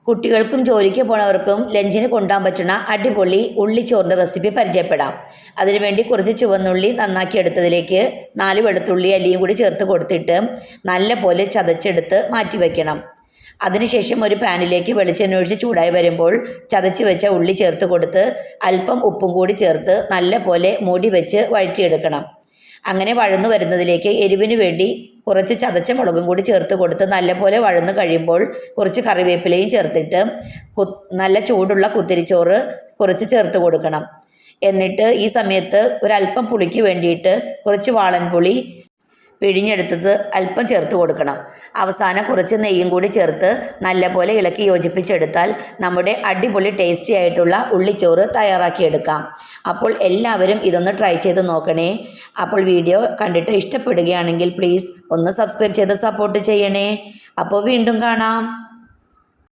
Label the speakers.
Speaker 1: കുട്ടികൾക്കും ജോലിക്ക് പോണവർക്കും ലഞ്ചിന് കൊണ്ടുപോകാൻ പറ്റുന്ന അടിപൊളി ഉള്ളിച്ചോറിൻ്റെ റെസിപ്പി പരിചയപ്പെടാം. അതിനുവേണ്ടി കുറച്ച് ചുവന്നുള്ളി നന്നാക്കി എടുത്തതിലേക്ക് 4 വെളുത്തുള്ളി അല്ലിയും കൂടി ചേർത്ത് കൊടുത്തിട്ട് നല്ല പോലെ ചതച്ചെടുത്ത് മാറ്റി വയ്ക്കണം. അതിനുശേഷം ഒരു പാനിലേക്ക് വെളിച്ചെണ്ണ ഒഴിച്ച് ചൂടായി വരുമ്പോൾ ചതച്ച് വെച്ച ഉള്ളി ചേർത്ത് കൊടുത്ത് അല്പം ഉപ്പും കൂടി ചേർത്ത് നല്ല പോലെ മൂടി വെച്ച് വഴറ്റിയെടുക്കണം. അങ്ങനെ വഴന്നു വരുന്നതിലേക്ക് എരിവിന് വേണ്ടി കുറച്ച് ചതച്ച മുളകും കൂടി ചേർത്ത് കൊടുത്ത് നല്ലപോലെ വഴന്നു കഴിയുമ്പോൾ കുറച്ച് കറിവേപ്പിലയും ചേർത്തിട്ട് നല്ല ചൂടുള്ള കുത്തിരിച്ചോറ് കുറച്ച് ചേർത്ത് കൊടുക്കണം. എന്നിട്ട് ഈ സമയത്ത് ഒരല്പം പുളിക്ക് വേണ്ടിയിട്ട് കുറച്ച് വാളൻപുളി പിഴിഞ്ഞെടുത്തത് അല്പം ചേർത്ത് കൊടുക്കണം. അവസാനം കുറച്ച് നെയ്യും കൂടി ചേർത്ത് നല്ലപോലെ ഇളക്കി യോജിപ്പിച്ചെടുത്താൽ നമ്മുടെ അടിപൊളി ടേസ്റ്റി ആയിട്ടുള്ള ഉള്ളിച്ചോറ് തയ്യാറാക്കിയെടുക്കാം. അപ്പോൾ എല്ലാവരും ഇതൊന്ന് ട്രൈ ചെയ്ത് നോക്കണേ. അപ്പോൾ വീഡിയോ കണ്ടിട്ട് ഇഷ്ടപ്പെടുകയാണെങ്കിൽ പ്ലീസ് ഒന്ന് സബ്സ്ക്രൈബ് ചെയ്ത് സപ്പോർട്ട് ചെയ്യണേ. അപ്പോൾ വീണ്ടും കാണാം.